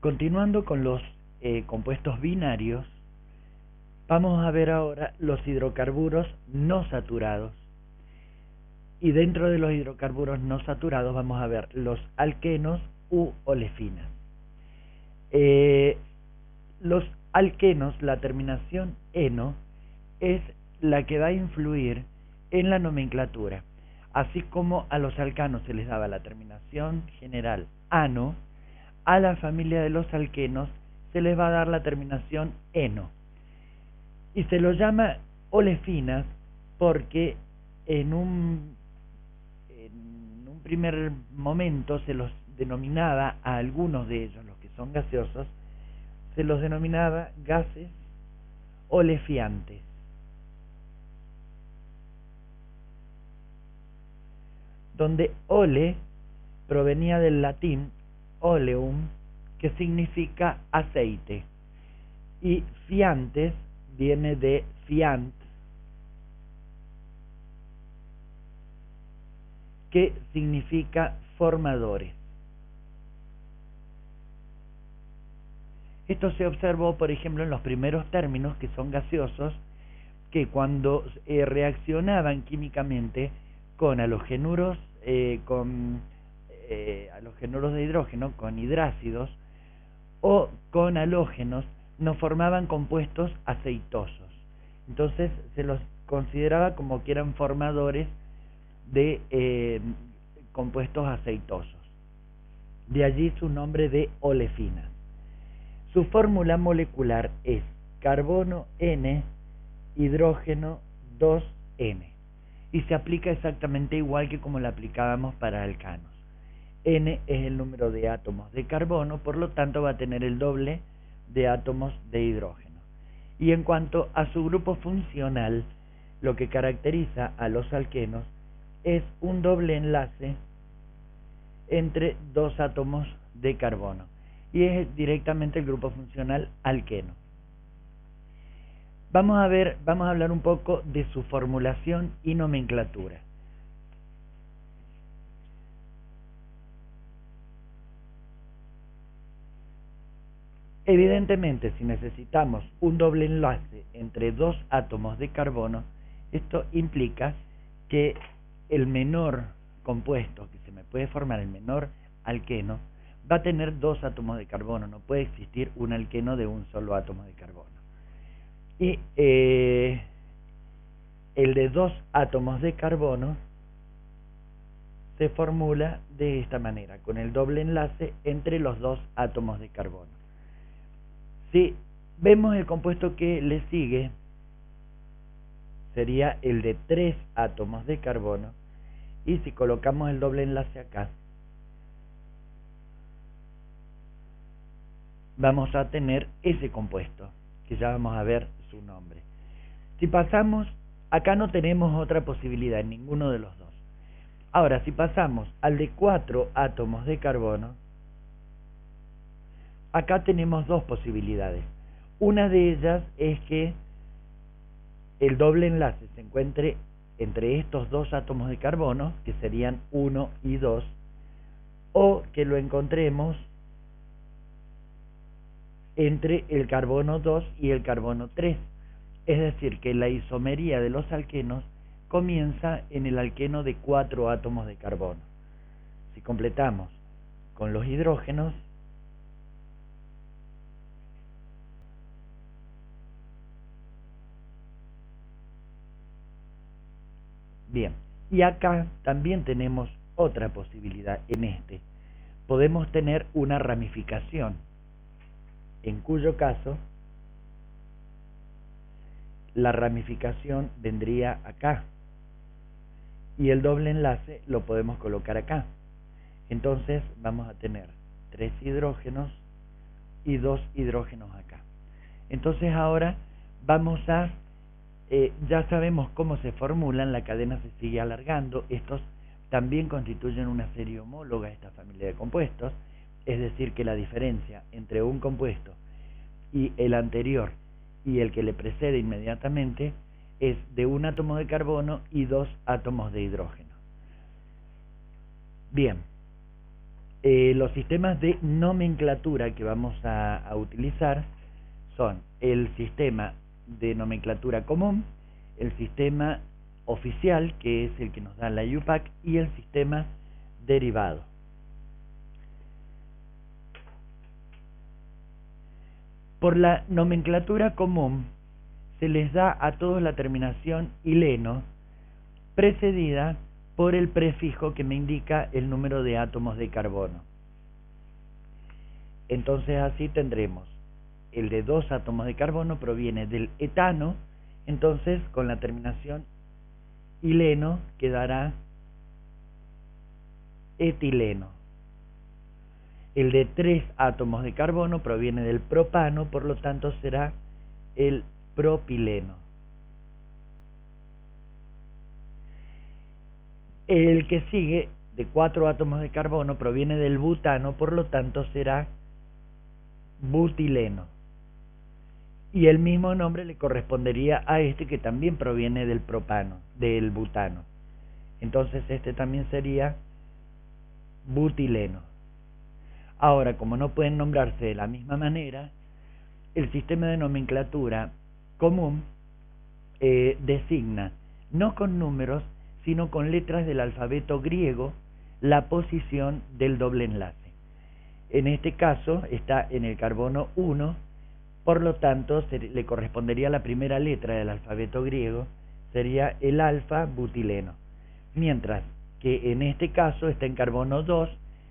Continuando con los compuestos binarios, vamos a ver ahora los hidrocarburos no saturados. Y dentro de los hidrocarburos no saturados vamos a ver los alquenos u olefinas. Los alquenos, la terminación eno, es la que va a influir en la nomenclatura. Así como a los alcanos se les daba la terminación general ano, a la familia de los alquenos se les va a dar la terminación eno. Y se los llama olefinas porque en un primer momento se los denominaba a algunos de ellos, los que son gaseosos, se los denominaba gases olefiantes. Donde ole provenía del latín oleum, que significa aceite, y fiantes viene de fiant, que significa formadores. Esto se observó, por ejemplo, en los primeros términos que son gaseosos, que cuando reaccionaban químicamente con halogenuros, halogenuros de hidrógeno, con hidrácidos o con halógenos, nos formaban compuestos aceitosos. Entonces se los consideraba como que eran formadores de compuestos aceitosos. De allí su nombre de olefinas. Su fórmula molecular es carbono N, hidrógeno 2N. Y se aplica exactamente igual que como la aplicábamos para alcanos. N es el número de átomos de carbono, por lo tanto va a tener el doble de átomos de hidrógeno. Y en cuanto a su grupo funcional, lo que caracteriza a los alquenos es un doble enlace entre dos átomos de carbono. Y es directamente el grupo funcional alqueno. Vamos a hablar un poco de su formulación y nomenclatura. Evidentemente, si necesitamos un doble enlace entre dos átomos de carbono, esto implica que el menor compuesto que se me puede formar, el menor alqueno, va a tener dos átomos de carbono. No puede existir un alqueno de un solo átomo de carbono. Y el de dos átomos de carbono se formula de esta manera, con el doble enlace entre los dos átomos de carbono. Si vemos el compuesto que le sigue, sería el de 3 átomos de carbono, y si colocamos el doble enlace acá, vamos a tener ese compuesto, que ya vamos a ver su nombre. Si pasamos, acá no tenemos otra posibilidad en ninguno de los dos. Ahora, si pasamos al de 4 átomos de carbono, acá tenemos dos posibilidades. Una de ellas es que el doble enlace se encuentre entre estos dos átomos de carbono, que serían 1 y 2, o que lo encontremos entre el carbono 2 y el carbono 3. Es decir, que la isomería de los alquenos comienza en el alqueno de 4 átomos de carbono. Si completamos con los hidrógenos, bien, y acá también tenemos otra posibilidad en este. Podemos tener una ramificación, en cuyo caso la ramificación vendría acá y el doble enlace lo podemos colocar acá. Entonces vamos a tener 3 hidrógenos y 2 hidrógenos acá. Entonces ahora vamos a ya sabemos cómo se formulan, la cadena se sigue alargando. Estos también constituyen una serie homóloga a esta familia de compuestos, es decir, que la diferencia entre un compuesto y el anterior y el que le precede inmediatamente es de un átomo de carbono y 2 átomos de hidrógeno. Bien, Los sistemas de nomenclatura que vamos a utilizar son el sistema de nomenclatura común, el sistema oficial, que es el que nos da la IUPAC, y el sistema derivado. Por la nomenclatura común se les da a todos la terminación ileno, precedida por el prefijo que me indica el número de átomos de carbono. Entonces así tendremos el de 2 átomos de carbono proviene del etano, entonces con la terminación ileno quedará etileno. El de 3 átomos de carbono proviene del propano, por lo tanto será el propileno. El que sigue, de 4 átomos de carbono, proviene del butano, por lo tanto será butileno. Y el mismo nombre le correspondería a este que también proviene del propano, del butano. Entonces este también sería butileno. Ahora, como no pueden nombrarse de la misma manera, el sistema de nomenclatura común designa, no con números, sino con letras del alfabeto griego, la posición del doble enlace. En este caso está en el carbono 1, por lo tanto le correspondería la primera letra del alfabeto griego, sería el alfa butileno. Mientras que en este caso está en carbono 2,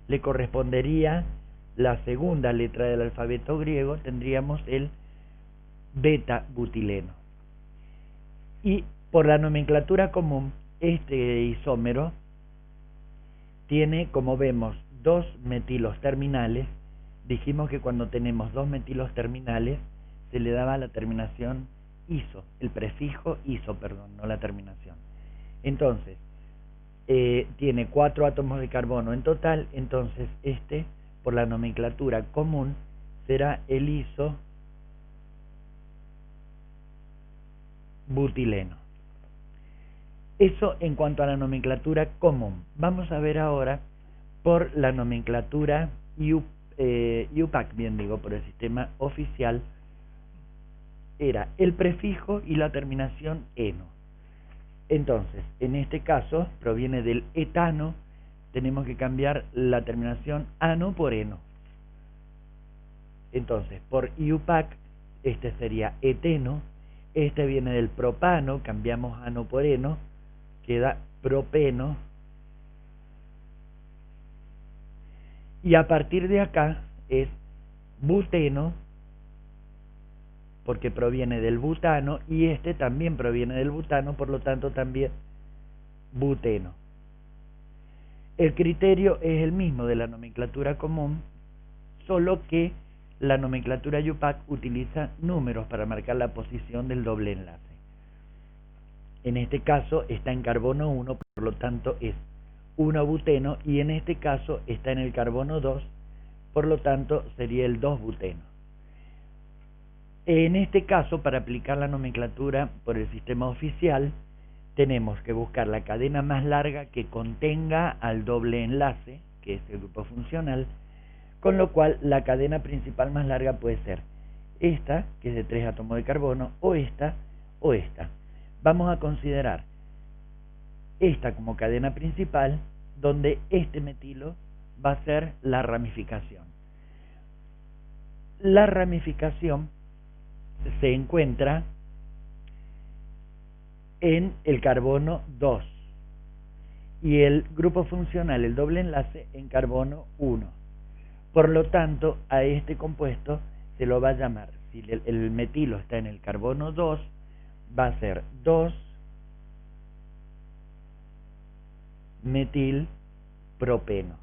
le correspondería la segunda letra del alfabeto griego, tendríamos el beta butileno. Y por la nomenclatura común, este isómero tiene, como vemos, 2 metilos terminales. Dijimos que cuando tenemos 2 metilos terminales se le daba la terminación iso, el prefijo iso, perdón, no la terminación. Entonces, tiene 4 átomos de carbono en total, entonces este, por la nomenclatura común, será el iso butileno. Eso en cuanto a la nomenclatura común. Vamos a ver ahora por la nomenclatura IUPAC, bien digo, por el sistema oficial, era el prefijo y la terminación eno. Entonces, en este caso, proviene del etano, tenemos que cambiar la terminación ano por eno. Entonces, por IUPAC, este sería eteno, este viene del propano, cambiamos ano por eno, queda propeno, y a partir de acá es buteno, porque proviene del butano, y este también proviene del butano, por lo tanto también buteno. El criterio es el mismo de la nomenclatura común, solo que la nomenclatura IUPAC utiliza números para marcar la posición del doble enlace. En este caso está en carbono 1, por lo tanto es 1-buteno, y en este caso está en el carbono 2, por lo tanto sería el 2-buteno. En este caso, para aplicar la nomenclatura por el sistema oficial, tenemos que buscar la cadena más larga que contenga al doble enlace, que es el grupo funcional, con lo cual la cadena principal más larga puede ser esta, que es de 3 átomos de carbono, o esta, o esta. Vamos a considerar esta como cadena principal, donde este metilo va a ser la ramificación. La ramificación se encuentra en el carbono 2 y el grupo funcional, el doble enlace, en carbono 1. Por lo tanto, a este compuesto se lo va a llamar, si el metilo está en el carbono 2, va a ser 2-metilpropeno.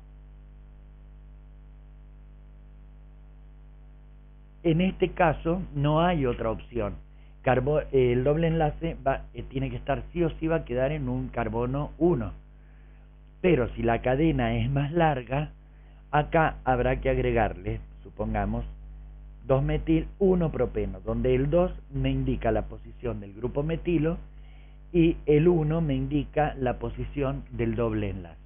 En este caso no hay otra opción. El doble enlace tiene que estar sí o sí, va a quedar en un carbono 1. Pero si la cadena es más larga, acá habrá que agregarle, supongamos, 2-metil-1-propeno, donde el 2 me indica la posición del grupo metilo y el 1 me indica la posición del doble enlace.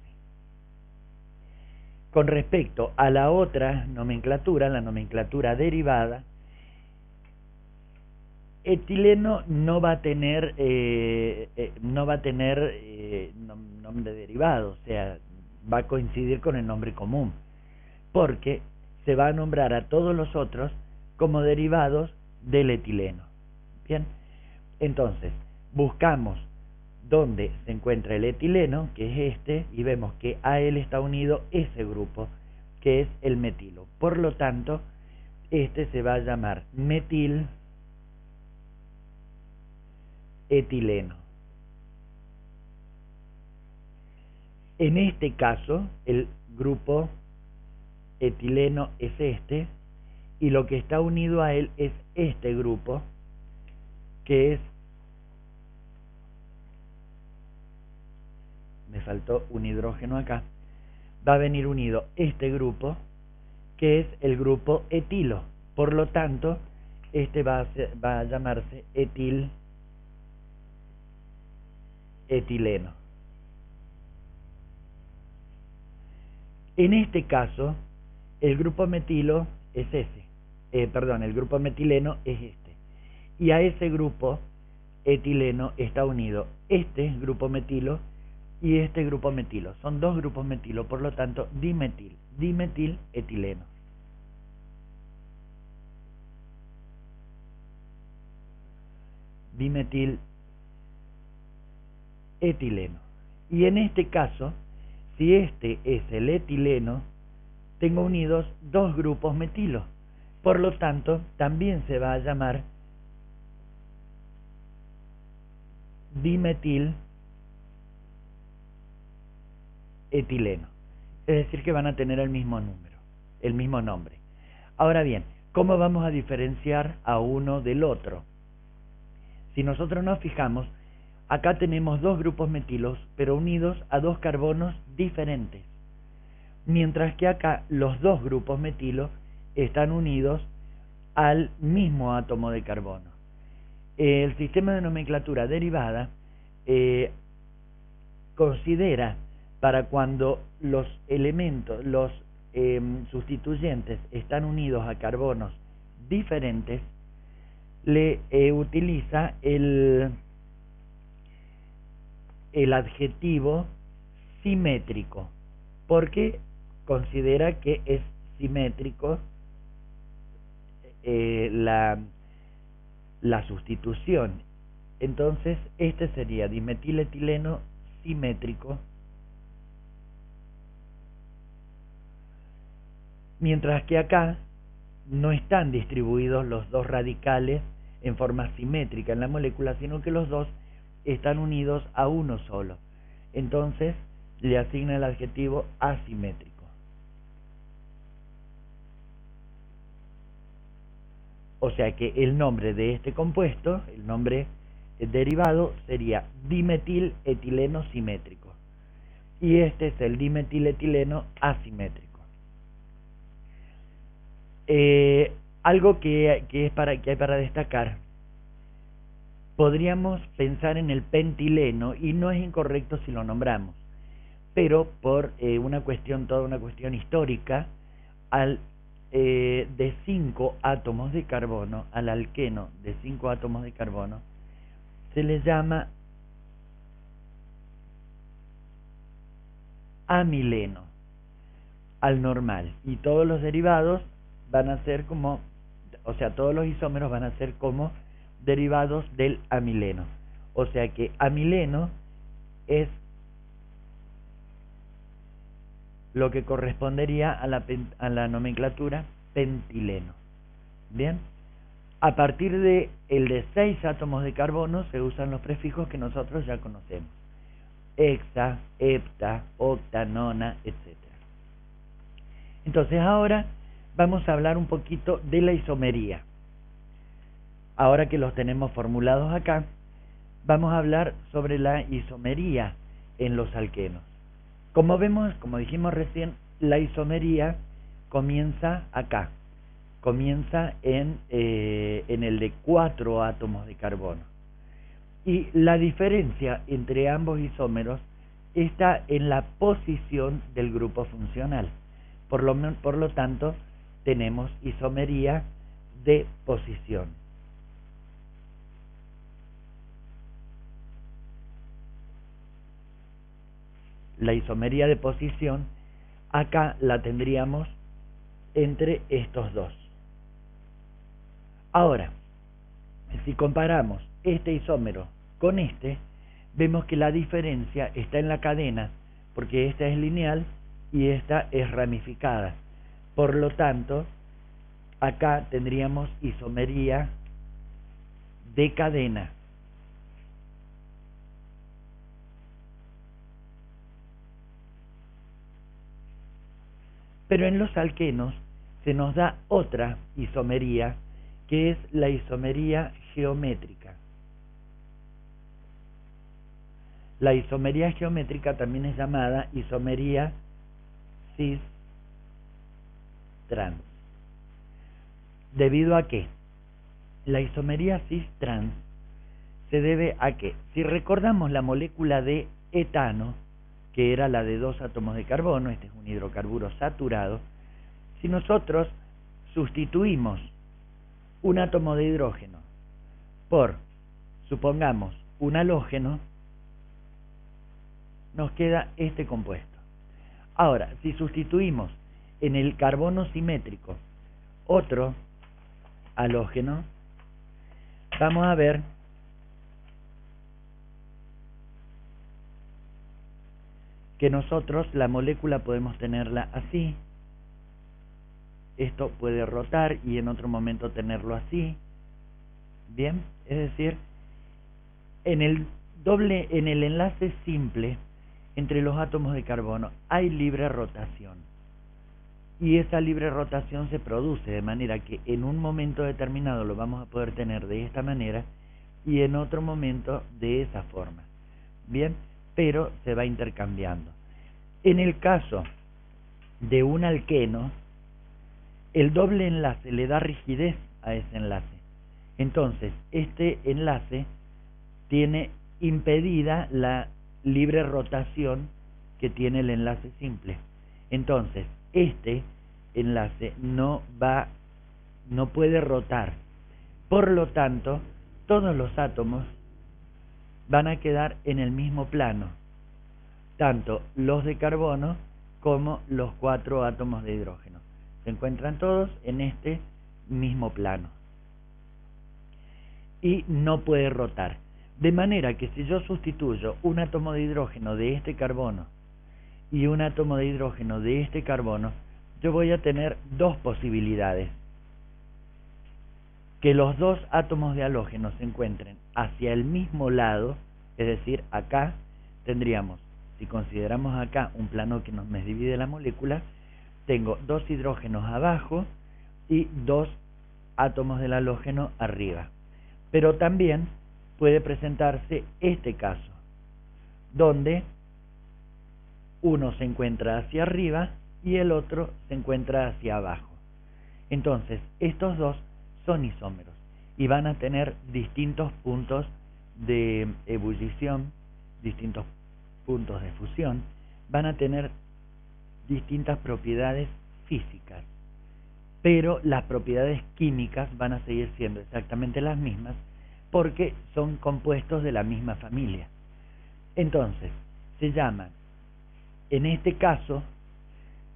Con respecto a la otra nomenclatura, la nomenclatura derivada, etileno no va a tener nombre derivado, o sea, va a coincidir con el nombre común, porque se va a nombrar a todos los otros como derivados del etileno. Bien, entonces buscamos dónde se encuentra el etileno, que es este, y vemos que a él está unido ese grupo, que es el metilo. Por lo tanto, este se va a llamar metil etileno. En este caso, el grupo etileno es este, y lo que está unido a él es este grupo, que es, me faltó un hidrógeno acá, va a venir unido este grupo, que es el grupo etilo. Por lo tanto, este va a llamarse etileno. En este caso, el grupo metilo es ese. El grupo metileno es este. Y a ese grupo etileno está unido este grupo metilo y este grupo metilo. Son dos grupos metilo, por lo tanto, dimetil etileno. Dimetil etileno. Y en este caso, si este es el etileno, tengo unidos dos grupos metilo. Por lo tanto, también se va a llamar dimetil etileno. Es decir, que van a tener el mismo número, el mismo nombre. Ahora bien, ¿cómo vamos a diferenciar a uno del otro? Si nosotros nos fijamos, acá tenemos dos grupos metilos, pero unidos a dos carbonos diferentes. Mientras que acá los dos grupos metilos están unidos al mismo átomo de carbono. El sistema de nomenclatura derivada considera para cuando los elementos, los sustituyentes están unidos a carbonos diferentes, le utiliza el adjetivo simétrico, porque considera que es simétrico la sustitución. Entonces, este sería dimetiletileno simétrico, mientras que acá no están distribuidos los dos radicales en forma simétrica en la molécula, sino que los dos están unidos a uno solo. Entonces, le asigna el adjetivo asimétrico. O sea que el nombre de este compuesto, el nombre derivado, sería dimetiletileno simétrico. Y este es el dimetiletileno asimétrico. Algo que hay para destacar, podríamos pensar en el pentileno, y no es incorrecto si lo nombramos, pero por toda una cuestión histórica, de 5 átomos de carbono, al alqueno de 5 átomos de carbono, se le llama amileno al normal, y todos los derivados van a ser como, o sea, todos los isómeros van a ser como derivados del amileno. O sea que amileno es lo que correspondería a la nomenclatura pentileno. Bien, a partir de 6 átomos de carbono se usan los prefijos que nosotros ya conocemos: hexa, hepta, octa, nona, etc. Entonces ahora vamos a hablar un poquito de la isomería. Ahora que los tenemos formulados acá, vamos a hablar sobre la isomería en los alquenos. Como vemos, como dijimos recién, la isomería comienza acá, comienza en el de 4 átomos de carbono. Y la diferencia entre ambos isómeros está en la posición del grupo funcional. Por lo tanto, tenemos isomería de posición. La isomería de posición, acá la tendríamos entre estos dos. Ahora, si comparamos este isómero con este, vemos que la diferencia está en la cadena, porque esta es lineal y esta es ramificada. Por lo tanto, acá tendríamos isomería de cadena. Pero en los alquenos se nos da otra isomería, que es la isomería geométrica. La isomería geométrica también es llamada isomería cis-trans. ¿Debido a qué? La isomería cis-trans se debe a que, si recordamos la molécula de etano, que era la de 2 átomos de carbono, este es un hidrocarburo saturado, si nosotros sustituimos un átomo de hidrógeno por, supongamos, un halógeno, nos queda este compuesto. Ahora, si sustituimos en el carbono simétrico otro halógeno, vamos a ver que nosotros la molécula podemos tenerla así, esto puede rotar y en otro momento tenerlo así, bien, es decir, en el enlace simple entre los átomos de carbono hay libre rotación, y esa libre rotación se produce de manera que en un momento determinado lo vamos a poder tener de esta manera y en otro momento de esa forma, bien, pero se va intercambiando. En el caso de un alqueno, el doble enlace le da rigidez a ese enlace. Entonces, este enlace tiene impedida la libre rotación que tiene el enlace simple. Entonces, este enlace no puede rotar. Por lo tanto, todos los átomos van a quedar en el mismo plano, tanto los de carbono como los 4 átomos de hidrógeno. Se encuentran todos en este mismo plano y no puede rotar. De manera que si yo sustituyo un átomo de hidrógeno de este carbono y un átomo de hidrógeno de este carbono, yo voy a tener dos posibilidades: que los dos átomos de halógeno se encuentren hacia el mismo lado, es decir, acá tendríamos, si consideramos acá un plano que nos divide la molécula, tengo 2 hidrógenos abajo y 2 átomos del halógeno arriba. Pero también puede presentarse este caso, donde uno se encuentra hacia arriba y el otro se encuentra hacia abajo. Entonces, estos dos son isómeros y van a tener distintos puntos de ebullición, distintos puntos de fusión, van a tener distintas propiedades físicas, pero las propiedades químicas van a seguir siendo exactamente las mismas porque son compuestos de la misma familia. Entonces, se llaman, en este caso,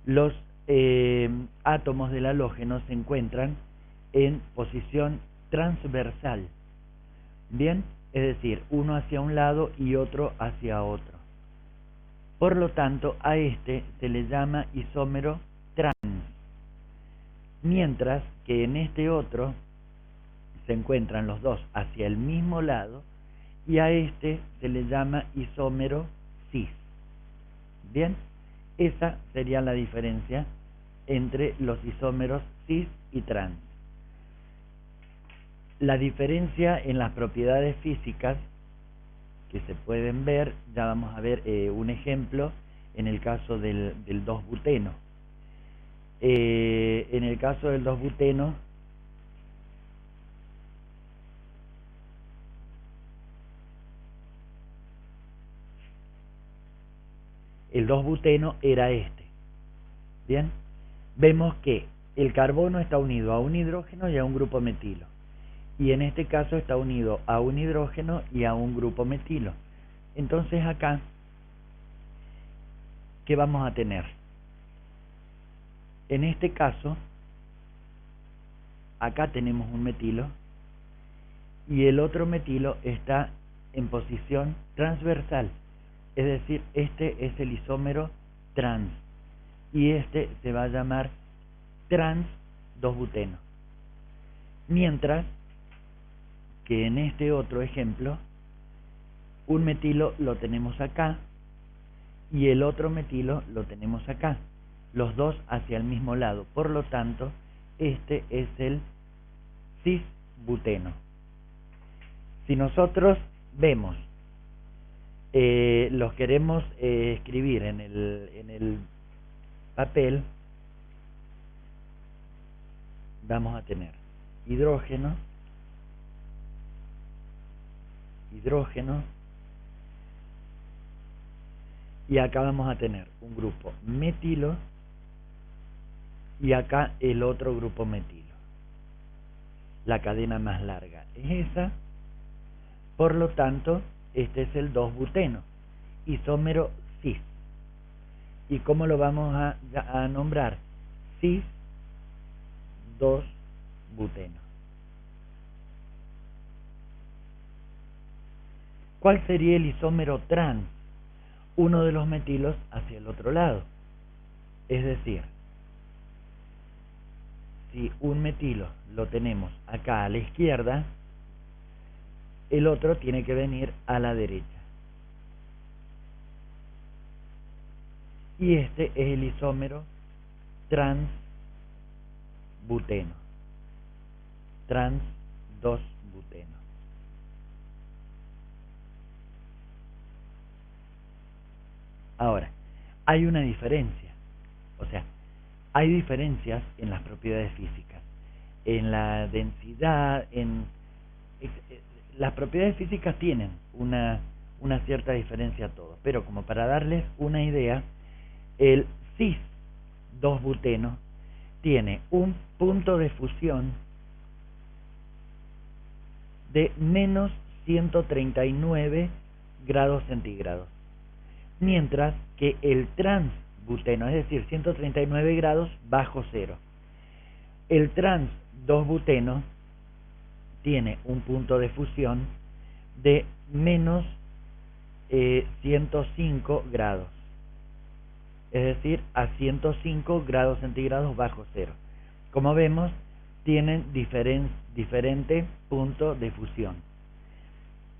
los átomos del halógeno se encuentran en posición transversal, bien, es decir, uno hacia un lado y otro hacia otro. Por lo tanto, a este se le llama isómero trans, mientras que en este otro se encuentran los dos hacia el mismo lado y a este se le llama isómero cis. Bien, esa sería la diferencia entre los isómeros cis y trans. La diferencia en las propiedades físicas que se pueden ver, ya vamos a ver un ejemplo en el caso del 2-buteno. En el caso del 2-buteno, el 2-buteno era este, ¿bien? vemos que el carbono está unido a un hidrógeno y a un grupo metilo. Y en este caso está unido a un hidrógeno y a un grupo metilo. Entonces acá, ¿qué vamos a tener? En este caso, acá tenemos un metilo y el otro metilo está en posición transversal. Es decir, este es el isómero trans y este se va a llamar trans 2-buteno. Mientras que en este otro ejemplo, un metilo lo tenemos acá y el otro metilo lo tenemos acá, los dos hacia el mismo lado. Por lo tanto, este es el cis-buteno. Si nosotros vemos, los queremos escribir en el papel, vamos a tener hidrógeno, hidrógeno, y acá vamos a tener un grupo metilo y acá el otro grupo metilo. La cadena más larga es esa, por lo tanto este es el 2-buteno, isómero cis. ¿Y cómo lo vamos a nombrar? Cis 2-buteno. ¿Cuál sería el isómero trans? Uno de los metilos hacia el otro lado. Es decir, si un metilo lo tenemos acá a la izquierda, el otro tiene que venir a la derecha. Y este es el isómero trans-buteno. Trans 2-buteno. Ahora, hay una diferencia. O sea, hay diferencias en las propiedades físicas. En la densidad, las propiedades físicas tienen una cierta diferencia a todo. Pero como para darles una idea, el cis 2-buteno tiene un punto de fusión de menos 139 grados centígrados, mientras que el trans-buteno, es decir, 139 grados bajo cero, el trans 2-buteno tiene un punto de fusión de menos 105 grados. Es decir, a 105 grados centígrados bajo cero. Como vemos, tienen diferente punto de fusión.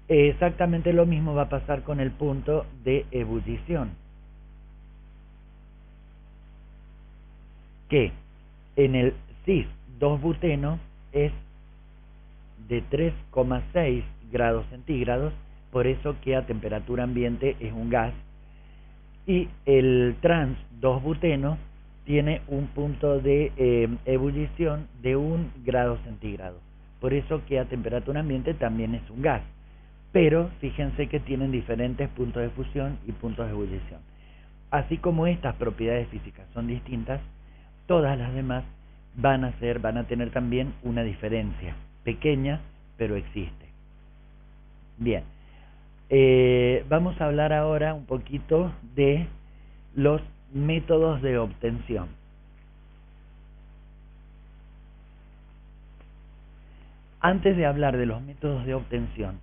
Exactamente lo mismo va a pasar con el punto de ebullición, que en el cis 2-buteno es de 3,6 grados centígrados, por eso que a temperatura ambiente es un gas. Y el trans 2-buteno tiene un punto de ebullición de 1 grado centígrado, por eso que a temperatura ambiente también es un gas. Pero fíjense que tienen diferentes puntos de fusión y puntos de ebullición. Así como estas propiedades físicas son distintas, todas las demás van a tener también una diferencia pequeña, pero existe. Bien. Vamos a hablar ahora un poquito de los métodos de obtención. Antes de hablar de los métodos de obtención,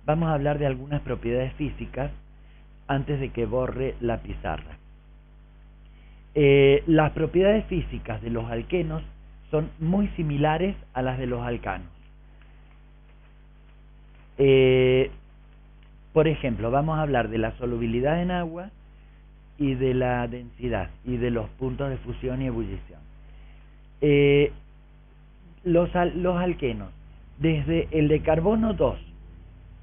vamos a hablar de algunas propiedades físicas antes de que borre la pizarra. Las propiedades físicas de los alquenos son muy similares a las de los alcanos. Por ejemplo, vamos a hablar de la solubilidad en agua y de la densidad y de los puntos de fusión y ebullición. Los alquenos, desde el de carbono 2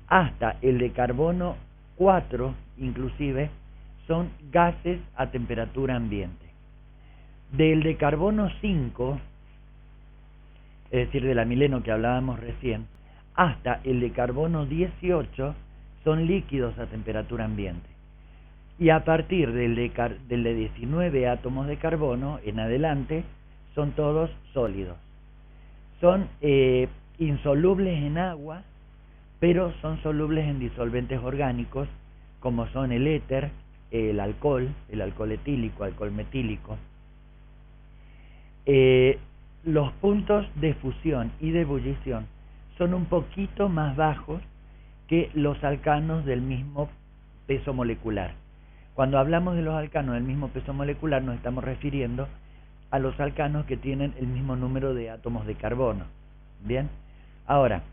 hasta el de carbono 4 inclusive, son gases a temperatura ambiente. Del de carbono 5, es decir, del amileno que hablábamos recién, hasta el de carbono 18 son líquidos a temperatura ambiente. y a partir del de 19 átomos de carbono en adelante son todos sólidos. Son insolubles en agua, pero son solubles en disolventes orgánicos, como son el éter, el alcohol etílico, alcohol metílico. Los puntos de fusión y de ebullición son un poquito más bajos que los alcanos del mismo peso molecular. Cuando hablamos de los alcanos del mismo peso molecular nos estamos refiriendo a los alcanos que tienen el mismo número de átomos de carbono. Bien, ahora,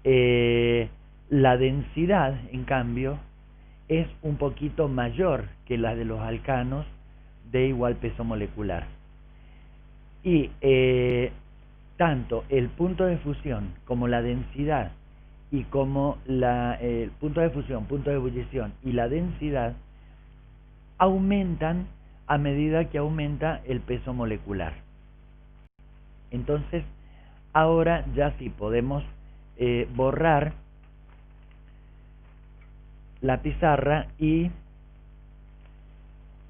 la densidad, en cambio, es un poquito mayor que la de los alcanos de igual peso molecular. Y tanto el punto de fusión como la densidad y como el punto de fusión, punto de ebullición y la densidad aumentan a medida que aumenta el peso molecular. Entonces, ahora ya sí podemos borrar la pizarra y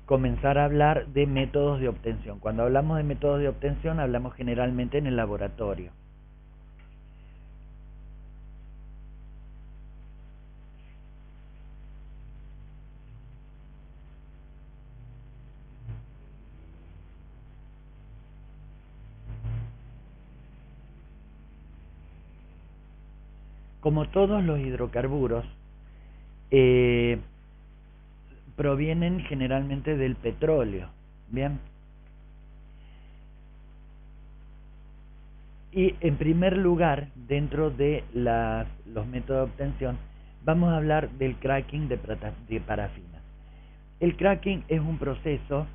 comenzar a hablar de métodos de obtención. Cuando hablamos de métodos de obtención, hablamos generalmente en el laboratorio. Como todos los hidrocarburos, provienen generalmente del petróleo, ¿bien? Y en primer lugar, dentro de los métodos de obtención, vamos a hablar del cracking de parafinas. El cracking es un proceso,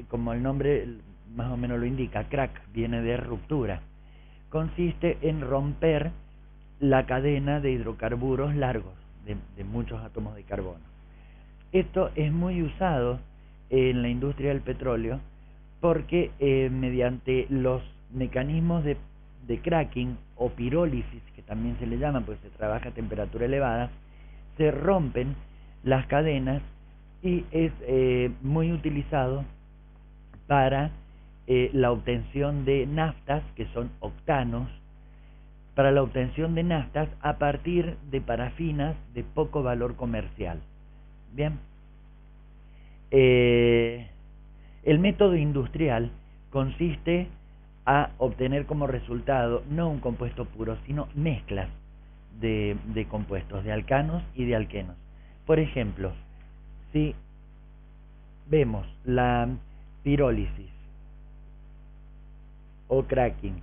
como el nombre más o menos lo indica, crack viene de ruptura. Consiste en romper la cadena de hidrocarburos largos, de muchos átomos de carbono. Esto es muy usado en la industria del petróleo porque mediante los mecanismos de cracking o pirólisis, que también se le llama porque se trabaja a temperatura elevada, se rompen las cadenas y es muy utilizado para la obtención de naftas, que son octanos, para la obtención de naftas a partir de parafinas de poco valor comercial. Bien, el método industrial consiste a obtener como resultado no un compuesto puro, sino mezclas de compuestos, de alcanos y de alquenos. Por ejemplo, si vemos la pirólisis o cracking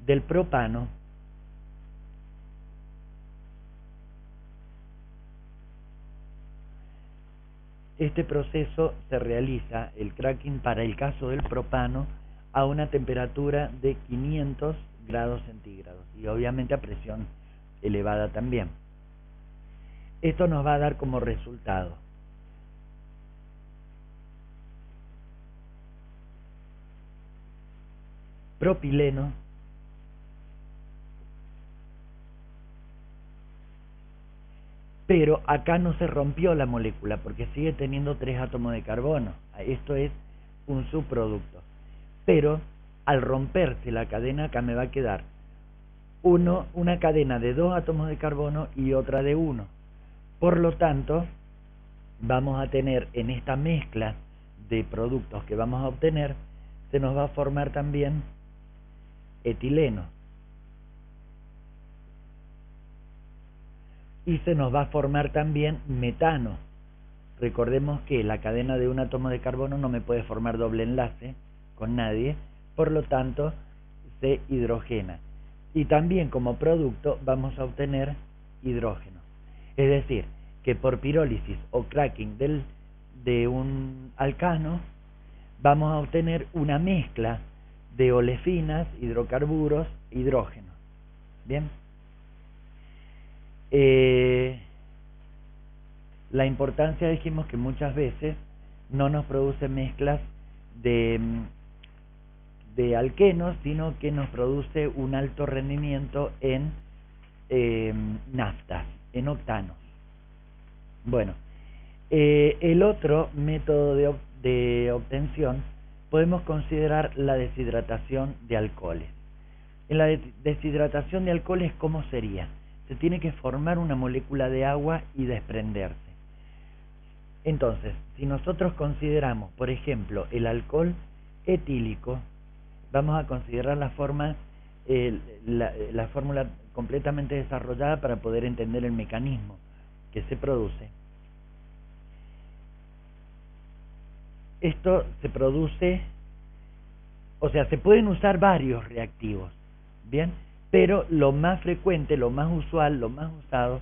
del propano, este proceso se realiza, el cracking para el caso del propano, a una temperatura de 500 grados centígrados y obviamente a presión elevada también. Esto nos va a dar como resultado propileno, pero acá no se rompió la molécula porque sigue teniendo 3 átomos de carbono. Esto es un subproducto. Pero al romperse la cadena, acá me va a quedar una cadena de 2 átomos de carbono y otra de 1. Por lo tanto, vamos a tener en esta mezcla de productos que vamos a obtener, se nos va a formar también etileno. Y se nos va a formar también metano. Recordemos que la cadena de un átomo de carbono no me puede formar doble enlace con nadie, por lo tanto se hidrogena. Y también como producto vamos a obtener hidrógeno. Es decir, que por pirólisis o cracking de un alcano vamos a obtener una mezcla de olefinas, hidrocarburos, hidrógeno. Bien. La importancia, dijimos que muchas veces no nos produce mezclas de alquenos, sino que nos produce un alto rendimiento en naftas, en octanos. Bueno, el otro método de obtención podemos considerar la deshidratación de alcoholes. En la deshidratación de alcoholes, ¿cómo sería? Se tiene que formar una molécula de agua y desprenderse. Entonces, si nosotros consideramos, por ejemplo, el alcohol etílico, vamos a considerar la fórmula completamente desarrollada para poder entender el mecanismo que se produce. Esto se produce, o sea, se pueden usar varios reactivos, ¿bien? Pero lo más frecuente, lo más usual, lo más usado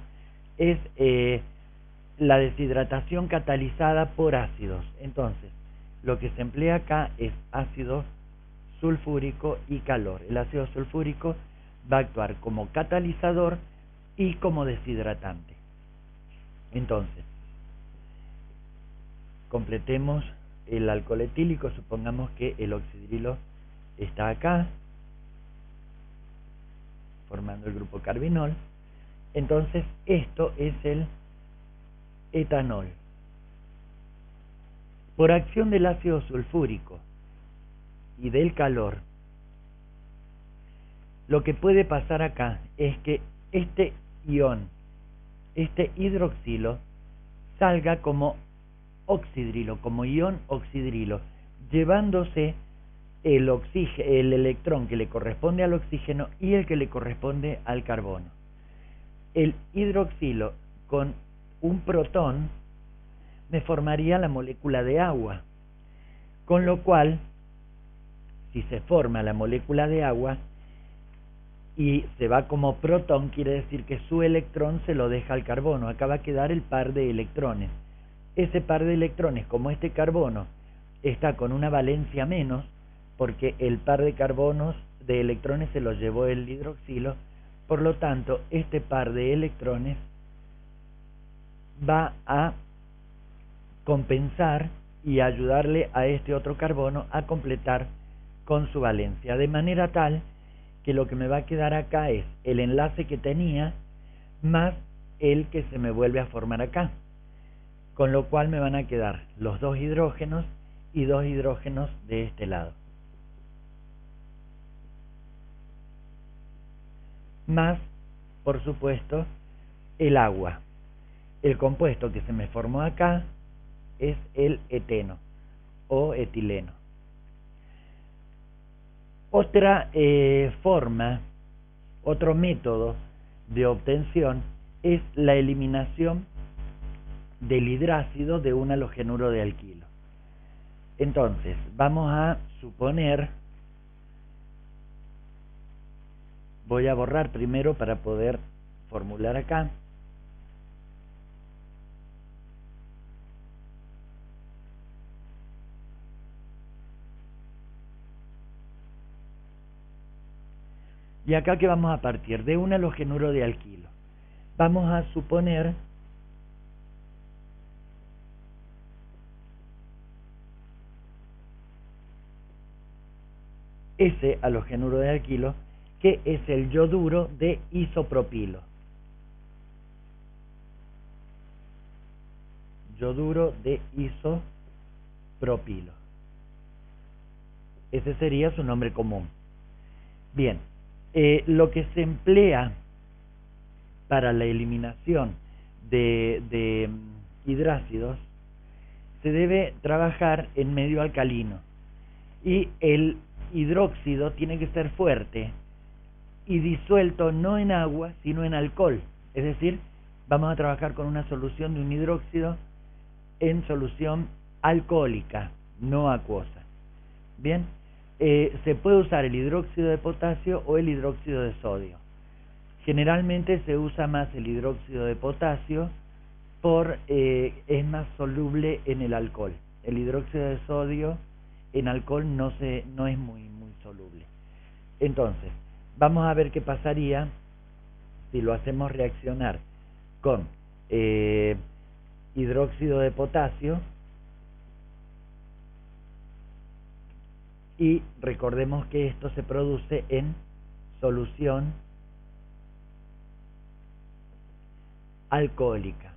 es la deshidratación catalizada por ácidos. Entonces, lo que se emplea acá es ácido sulfúrico y calor. El ácido sulfúrico va a actuar como catalizador y como deshidratante. Entonces, completemos el alcohol etílico. Supongamos que el oxidrilo está acá, formando el grupo carbinol. Entonces, esto es el etanol. Por acción del ácido sulfúrico y del calor, lo que puede pasar acá es que este ion, este hidroxilo, salga como oxidrilo, como ion oxidrilo, llevándose el electrón que le corresponde al oxígeno y el que le corresponde al carbono. El hidroxilo con un protón me formaría la molécula de agua, con lo cual, si se forma la molécula de agua y se va como protón, quiere decir que su electrón se lo deja al carbono. Acá va a quedar el par de electrones. Ese par de electrones, como este carbono está con una valencia menos, porque el par de electrones se lo llevó el hidroxilo, por lo tanto, este par de electrones va a compensar y ayudarle a este otro carbono a completar con su valencia, de manera tal que lo que me va a quedar acá es el enlace que tenía más el que se me vuelve a formar acá, con lo cual me van a quedar los dos hidrógenos y dos hidrógenos de este lado, más, por supuesto, el agua. El compuesto que se me formó acá es el eteno o etileno. Otra forma, otro método de obtención es la eliminación del hidrácido de un halogenuro de alquilo. Entonces, vamos a suponer, voy a borrar primero para poder formular acá. Y acá que vamos a partir de un halogenuro de alquilo. Vamos a suponer ese halogenuro de alquilo, que es el yoduro de isopropilo. Yoduro de isopropilo. Ese sería su nombre común. Bien, lo que se emplea para la eliminación de hidrácidos se debe trabajar en medio alcalino, y el hidróxido tiene que ser fuerte y disuelto no en agua sino en alcohol. Es decir, vamos a trabajar con una solución de un hidróxido en solución alcohólica, no acuosa. Bien, se puede usar el hidróxido de potasio o el hidróxido de sodio. Generalmente se usa más el hidróxido de potasio es más soluble en el alcohol. El hidróxido de sodio en alcohol no es muy soluble. Entonces, vamos a ver qué pasaría si lo hacemos reaccionar con hidróxido de potasio, y recordemos que esto se produce en solución alcohólica.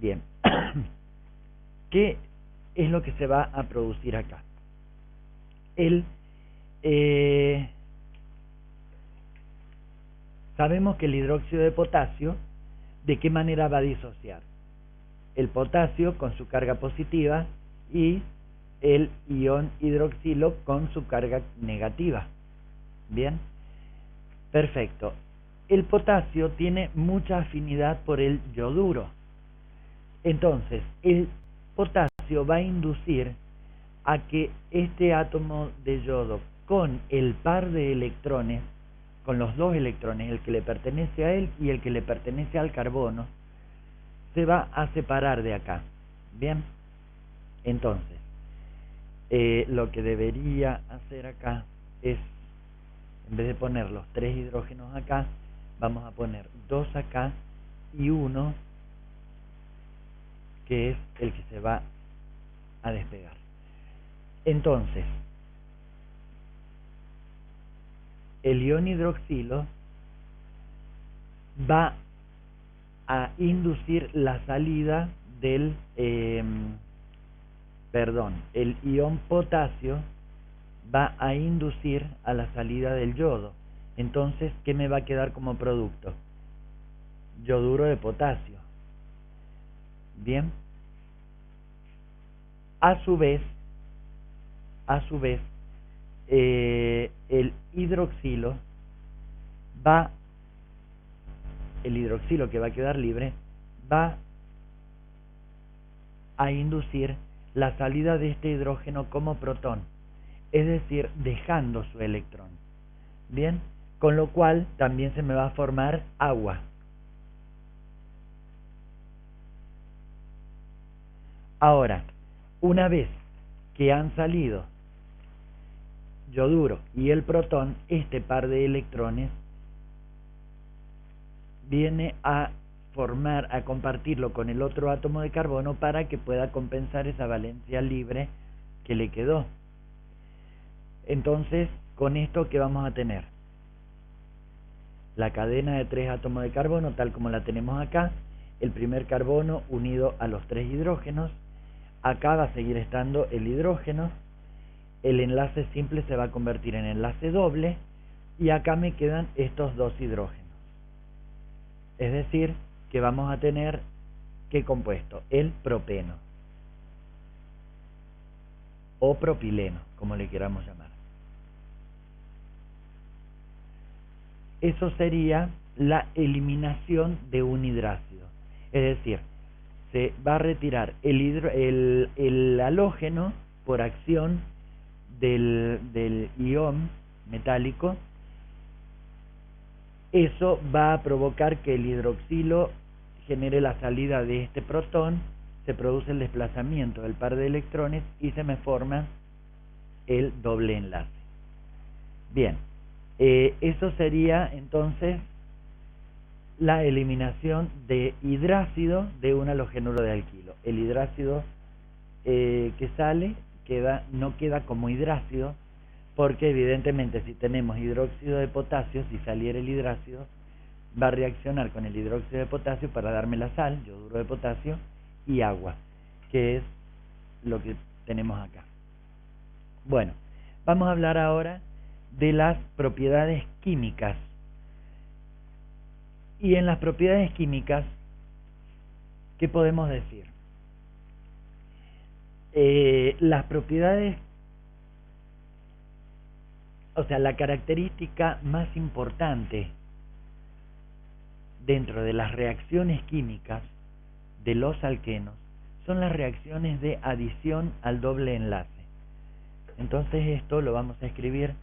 Bien, ¿qué es lo que se va a producir acá? Sabemos que el hidróxido de potasio, ¿de qué manera va a disociar? El potasio con su carga positiva y el ion hidroxilo con su carga negativa. Bien, perfecto. El potasio tiene mucha afinidad por el yoduro. Entonces, el potasio va a inducir a que este átomo de yodo con el par de electrones, con los dos electrones, el que le pertenece a él y el que le pertenece al carbono, se va a separar de acá. Bien, entonces, lo que debería hacer acá es, en vez de poner los 3 hidrógenos acá, vamos a poner 2 acá y 1 que es el que se va a despegar. Entonces, el ion hidroxilo va a inducir la salida del, el ion potasio va a inducir a la salida del yodo. Entonces, ¿qué me va a quedar como producto? Yoduro de potasio. Bien. A su vez, el hidroxilo que va a quedar libre va a inducir la salida de este hidrógeno como protón, es decir, dejando su electrón. Bien, con lo cual también se me va a formar agua. Ahora, una vez que han salido yoduro y el protón, este par de electrones viene a compartirlo con el otro átomo de carbono para que pueda compensar esa valencia libre que le quedó. Entonces, con esto, ¿qué vamos a tener? La cadena de 3 átomos de carbono, tal como la tenemos acá, el primer carbono unido a los 3 hidrógenos, acá va a seguir estando el hidrógeno, el enlace simple se va a convertir en enlace doble, y acá me quedan estos 2 hidrógenos. Es decir, que vamos a tener, ¿qué compuesto? El propeno, o propileno, como le queramos llamar. Eso sería la eliminación de un hidrácido. Es decir, se va a retirar el halógeno por acción del ion metálico. Eso va a provocar que el hidroxilo genere la salida de este protón, se produce el desplazamiento del par de electrones y se me forma el doble enlace. Bien, eso sería entonces la eliminación de hidrácido de un halogenuro de alquilo. El hidrácido que sale no queda como hidrácido, porque evidentemente si tenemos hidróxido de potasio, si saliera el hidrácido, va a reaccionar con el hidróxido de potasio para darme la sal, yoduro de potasio, y agua, que es lo que tenemos acá. Bueno, vamos a hablar ahora de las propiedades químicas. Y en las propiedades químicas, ¿qué podemos decir? Las propiedades, o sea, la característica más importante dentro de las reacciones químicas de los alquenos son las reacciones de adición al doble enlace. Entonces esto lo vamos a escribir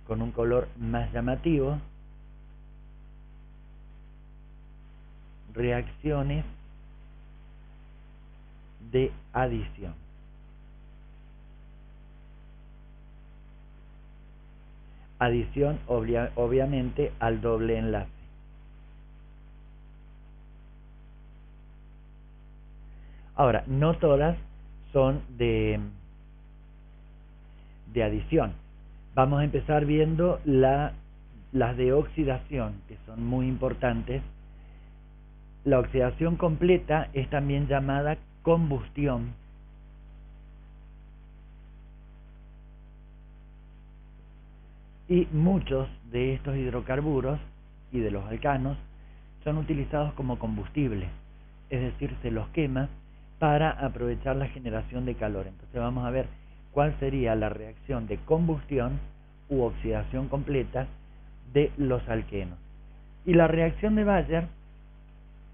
con un color más llamativo. Reacciones de adición. Adición obviamente al doble enlace. Ahora, no todas son de de adición. Vamos a empezar viendo las de oxidación, que son muy importantes. La oxidación completa es también llamada combustión. Y muchos de estos hidrocarburos y de los alcanos son utilizados como combustible, es decir, se los quema para aprovechar la generación de calor. Entonces vamos a ver cuál sería la reacción de combustión u oxidación completa de los alquenos. Y la reacción de Baeyer,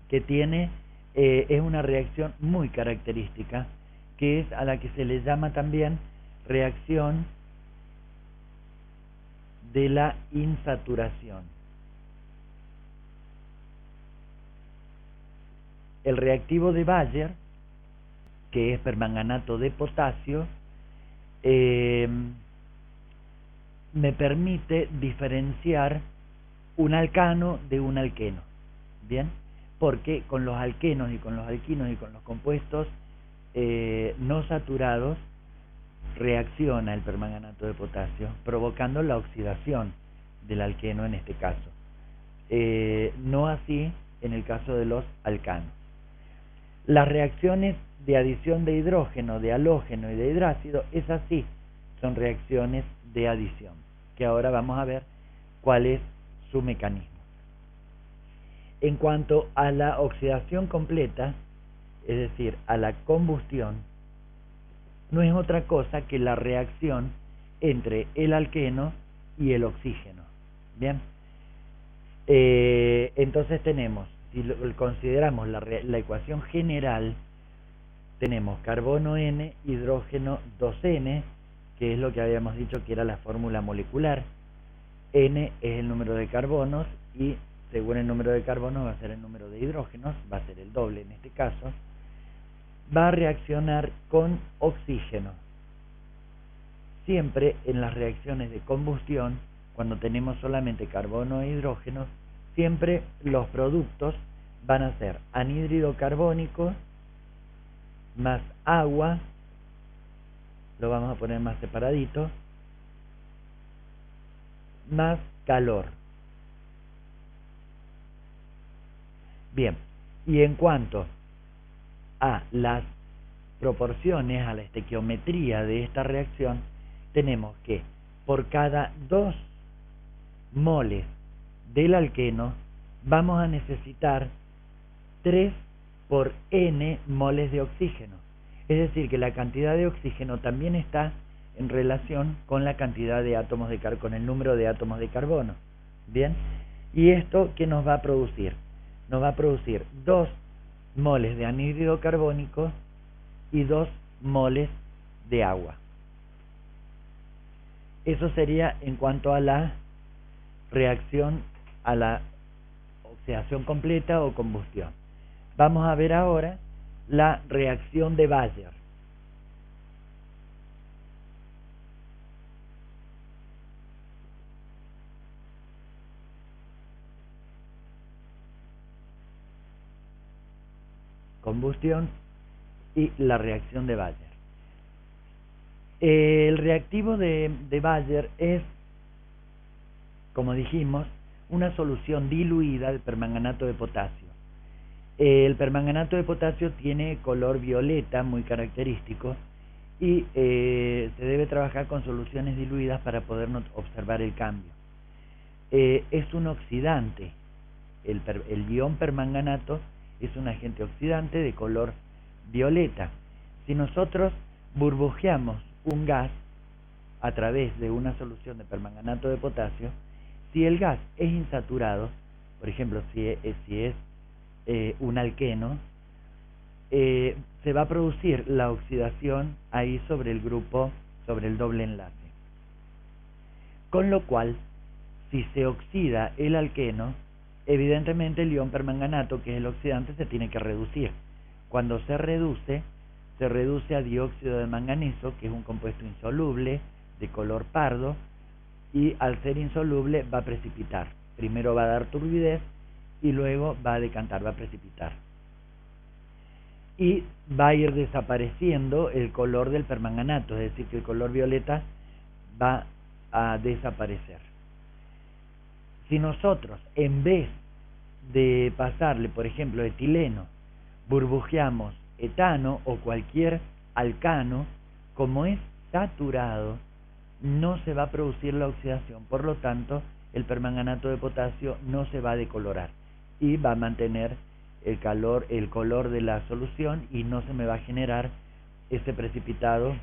que tiene es una reacción muy característica, que es a la que se le llama también reacción de la insaturación. El reactivo de Baeyer, que es permanganato de potasio, me permite diferenciar un alcano de un alqueno. Bien, porque con los alquenos y con los alquinos y con los compuestos no saturados reacciona el permanganato de potasio, provocando la oxidación del alqueno en este caso. No así en el caso de los alcanos. Las reacciones de adición de hidrógeno, de halógeno y de hidrácido, esas sí son reacciones de adición, que ahora vamos a ver cuál es su mecanismo. En cuanto a la oxidación completa, es decir, a la combustión, no es otra cosa que la reacción entre el alqueno y el oxígeno. Bien, entonces tenemos, si consideramos la ecuación general, tenemos carbono N, hidrógeno 2N, que es lo que habíamos dicho que era la fórmula molecular. N es el número de carbonos y según el número de carbonos va a ser el número de hidrógenos, va a ser el doble en este caso. Va a reaccionar con oxígeno. Siempre en las reacciones de combustión, cuando tenemos solamente carbono e hidrógeno, siempre los productos van a ser anhídrido carbónico más agua, lo vamos a poner más separadito, más calor. Bien, y en cuanto a las proporciones, a la estequiometría de esta reacción, tenemos que por cada 2 moles del alqueno vamos a necesitar 3 por n moles de oxígeno. Es decir, que la cantidad de oxígeno también está en relación con la cantidad de átomos de con el número de átomos de carbono. Bien, y esto ¿qué nos va a producir? Nos va a producir 2 moles de anhídrido carbónico y 2 moles de agua. Eso sería en cuanto a la reacción, a la oxidación completa o combustión. Vamos a ver ahora la reacción de Baeyer. Combustión y la reacción de Baeyer. El reactivo de Baeyer es, como dijimos, una solución diluida de permanganato de potasio. El permanganato de potasio tiene color violeta muy característico y se debe trabajar con soluciones diluidas para poder observar el cambio. Es un oxidante. El ion permanganato es un agente oxidante de color violeta. Si nosotros burbujeamos un gas a través de una solución de permanganato de potasio, si el gas es insaturado, por ejemplo, si es un alqueno, se va a producir la oxidación ahí sobre el grupo, sobre el doble enlace. Con lo cual, si se oxida el alqueno, evidentemente el ion permanganato, que es el oxidante, se tiene que reducir. Cuando se reduce a dióxido de manganeso, que es un compuesto insoluble de color pardo, y al ser insoluble va a precipitar. Primero va a dar turbidez y luego va a decantar, va a precipitar. Y va a ir desapareciendo el color del permanganato, es decir, que el color violeta va a desaparecer. Si nosotros, en vez de pasarle, por ejemplo, etileno, burbujeamos etano o cualquier alcano, como es saturado, no se va a producir la oxidación, por lo tanto el permanganato de potasio no se va a decolorar y va a mantener el color de la solución y no se me va a generar ese precipitado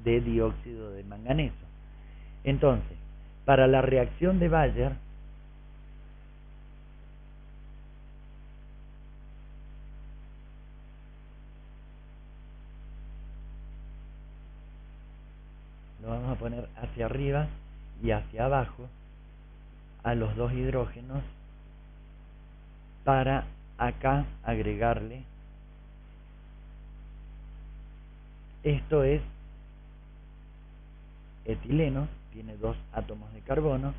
de dióxido de manganeso. Entonces, para la reacción de Bayer, lo vamos a poner hacia arriba y hacia abajo a los dos hidrógenos para acá agregarle, esto es etileno, tiene 2 átomos de carbono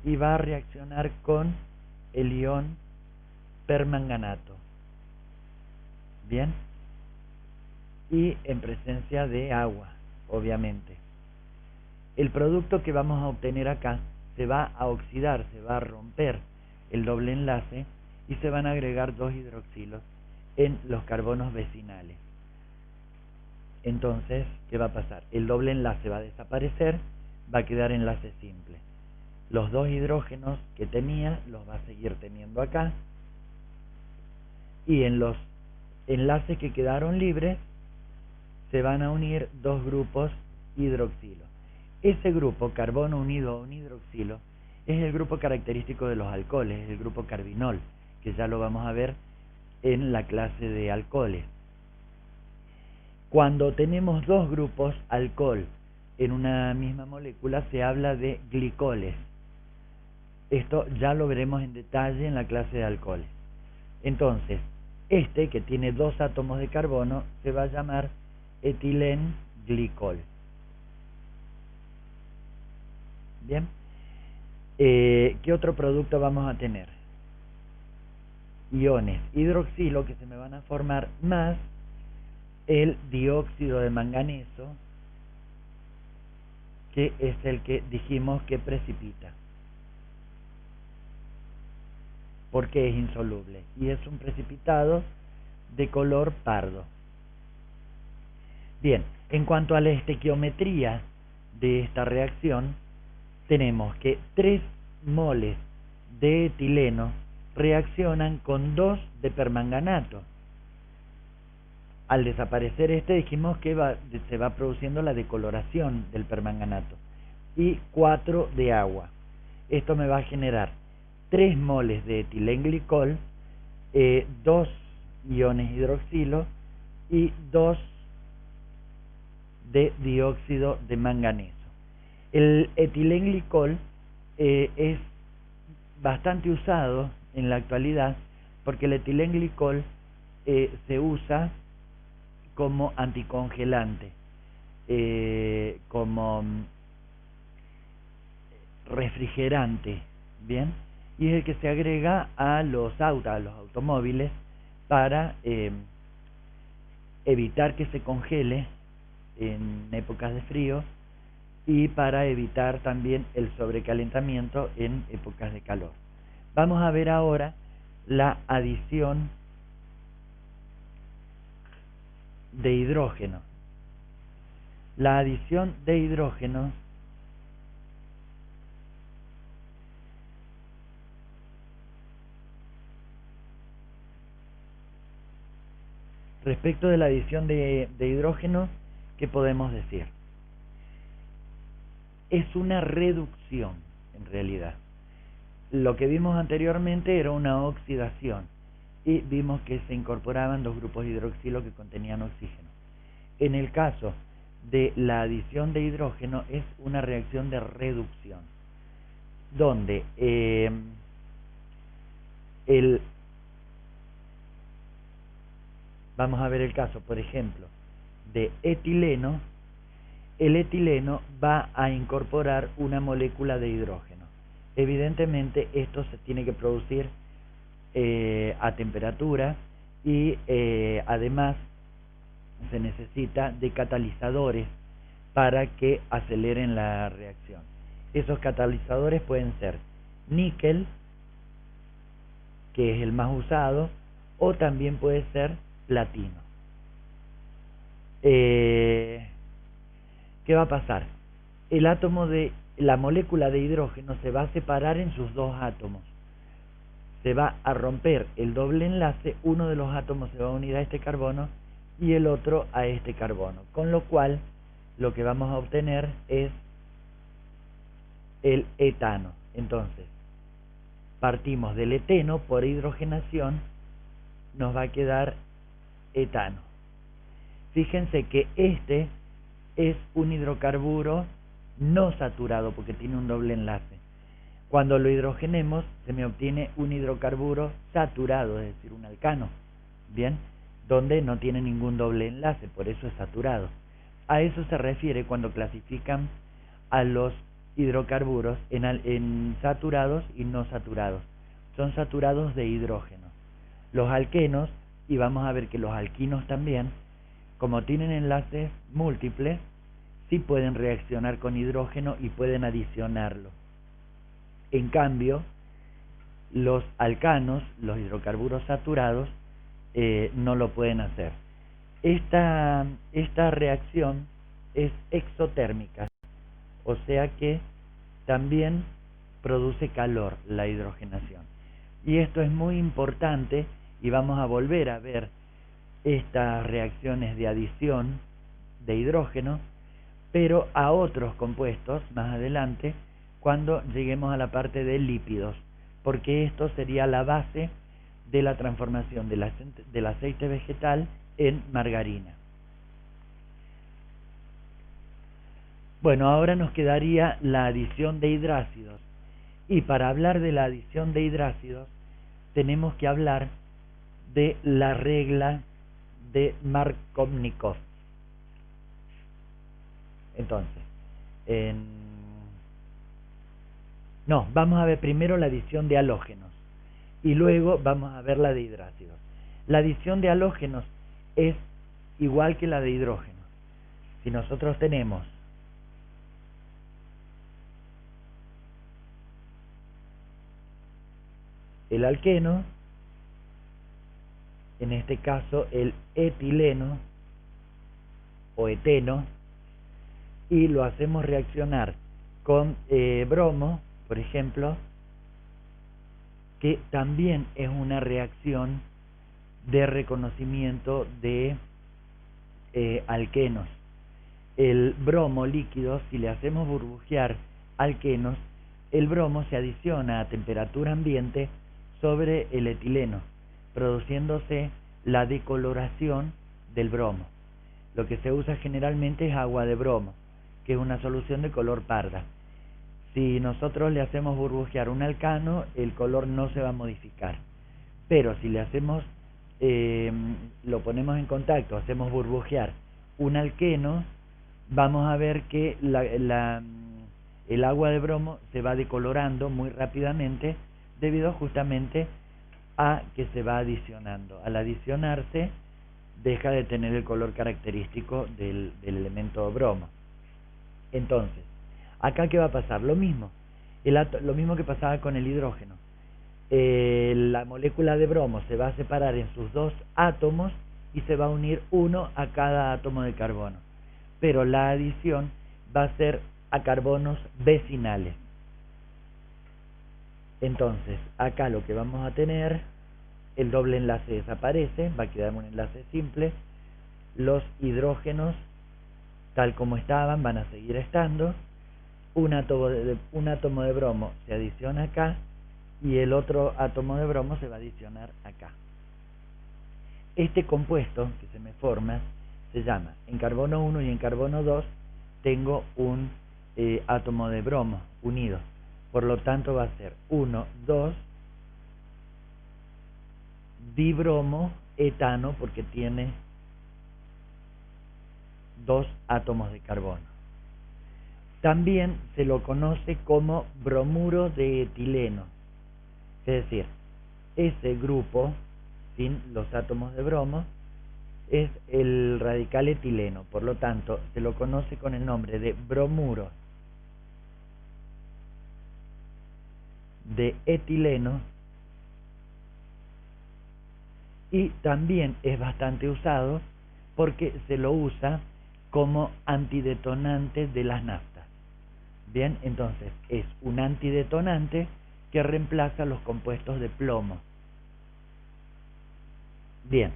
y va a reaccionar con el ion permanganato, bien, y en presencia de agua, obviamente. El producto que vamos a obtener acá se va a oxidar, se va a romper el doble enlace y se van a agregar 2 hidroxilos en los carbonos vecinales. Entonces, ¿qué va a pasar? El doble enlace va a desaparecer, va a quedar enlace simple. Los 2 hidrógenos que tenía los va a seguir teniendo acá, y en los enlaces que quedaron libres se van a unir 2 grupos hidroxilo. Ese grupo, carbono unido a un hidroxilo, es el grupo característico de los alcoholes, es el grupo carbinol, que ya lo vamos a ver en la clase de alcoholes. Cuando tenemos 2 grupos alcohol en una misma molécula, se habla de glicoles. Esto ya lo veremos en detalle en la clase de alcoholes. Entonces, este que tiene 2 átomos de carbono se va a llamar etilenglicol. Bien, ¿qué otro producto vamos a tener? Iones hidroxilo que se me van a formar más el dióxido de manganeso, que es el que dijimos que precipita, porque es insoluble y es un precipitado de color pardo. Bien, en cuanto a la estequiometría de esta reacción, tenemos que 3 moles de etileno reaccionan con 2 de permanganato. Al desaparecer este, dijimos que se va produciendo la decoloración del permanganato, y 4 de agua. Esto me va a generar 3 moles de etilenglicol, 2 iones hidroxilo y 2 de dióxido de manganeso. El etilenglicol es bastante usado en la actualidad porque el etilenglicol se usa como anticongelante, como refrigerante, ¿bien? Y es el que se agrega a los autos, a los automóviles, para evitar que se congele en épocas de frío y para evitar también el sobrecalentamiento en épocas de calor. Vamos a ver ahora la adición de hidrógeno. La adición de hidrógeno respecto de la adición de hidrógeno, ¿qué podemos decir? Es una reducción, en realidad. Lo que vimos anteriormente era una oxidación y vimos que se incorporaban 2 grupos hidroxilo que contenían oxígeno. En el caso de la adición de hidrógeno es una reacción de reducción, donde vamos a ver el caso, por ejemplo, de etileno. El etileno va a incorporar una molécula de hidrógeno. Evidentemente esto se tiene que producir a temperatura y además se necesita de catalizadores para que aceleren la reacción. Esos catalizadores pueden ser níquel, que es el más usado, o también puede ser platino. ¿Qué va a pasar? La molécula de hidrógeno se va a separar en sus dos átomos. Se va a romper el doble enlace, uno de los átomos se va a unir a este carbono y el otro a este carbono, con lo cual lo que vamos a obtener es el etano. Entonces, partimos del eteno, por hidrogenación nos va a quedar etano. Fíjense que este es un hidrocarburo no saturado porque tiene un doble enlace. Cuando lo hidrogenemos se me obtiene un hidrocarburo saturado, es decir, un alcano, ¿bien? Donde no tiene ningún doble enlace, por eso es saturado. A eso se refiere cuando clasifican a los hidrocarburos en saturados y no saturados. Son saturados de hidrógeno. Los alquenos, y vamos a ver que los alquinos también, como tienen enlaces múltiples, sí pueden reaccionar con hidrógeno y pueden adicionarlo. En cambio, los alcanos, los hidrocarburos saturados, no lo pueden hacer. Esta reacción es exotérmica, o sea que también produce calor la hidrogenación. Y esto es muy importante y vamos a volver a ver estas reacciones de adición de hidrógeno, pero a otros compuestos más adelante cuando lleguemos a la parte de lípidos, porque esto sería la base de la transformación del aceite vegetal en margarina. Bueno, ahora nos quedaría la adición de hidrácidos. Y para hablar de la adición de hidrácidos, tenemos que hablar de la regla de Markovnikov. Entonces, vamos a ver primero la adición de halógenos y luego vamos a ver la de hidrácidos. La adición de halógenos es igual que la de hidrógeno. Si nosotros tenemos el alqueno, en este caso el etileno o eteno, y lo hacemos reaccionar con bromo, por ejemplo, que también es una reacción de reconocimiento de alquenos. El bromo líquido, si le hacemos burbujear alquenos, el bromo se adiciona a temperatura ambiente sobre el etileno, produciéndose la decoloración del bromo. Lo que se usa generalmente es agua de bromo, que es una solución de color parda. Si nosotros le hacemos burbujear un alcano, el color no se va a modificar. Pero si le hacemos, lo ponemos en contacto, hacemos burbujear un alqueno, vamos a ver que el agua de bromo se va decolorando muy rápidamente debido justamente a que se va adicionando. Al adicionarse, deja de tener el color característico del elemento bromo. Entonces, acá ¿qué va a pasar? Lo mismo que pasaba con el hidrógeno. La molécula de bromo se va a separar en sus dos átomos y se va a unir uno a cada átomo de carbono. Pero la adición va a ser a carbonos vecinales. Entonces, acá lo que vamos a tener, el doble enlace desaparece, va a quedar un enlace simple. Los hidrógenos, tal como estaban, van a seguir estando. Un átomo de bromo se adiciona acá y el otro átomo de bromo se va a adicionar acá. Este compuesto que se me forma se llama, en carbono 1 y en carbono 2 tengo un átomo de bromo unido. Por lo tanto va a ser 1, 2, dibromo, etano, porque tiene dos átomos de carbono. También se lo conoce como bromuro de etileno. Es decir, ese grupo sin los átomos de bromo es el radical etileno, por lo tanto se lo conoce con el nombre de bromuro de etileno, y también es bastante usado porque se lo usa como antidetonante de las naftas. Bien, entonces es un antidetonante que reemplaza los compuestos de plomo. Bien,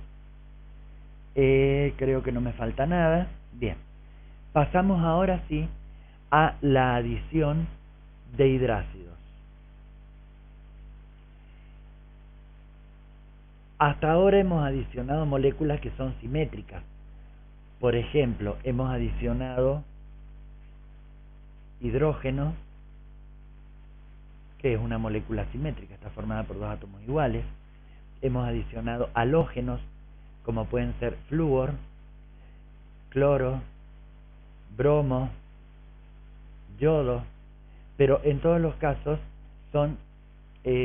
creo que no me falta nada. Bien, pasamos ahora sí a la adición de hidrácidos. Hasta ahora hemos adicionado moléculas que son simétricas. Por ejemplo, hemos adicionado hidrógeno, que es una molécula simétrica, está formada por dos átomos iguales. Hemos adicionado halógenos, como pueden ser flúor, cloro, bromo, yodo, pero en todos los casos son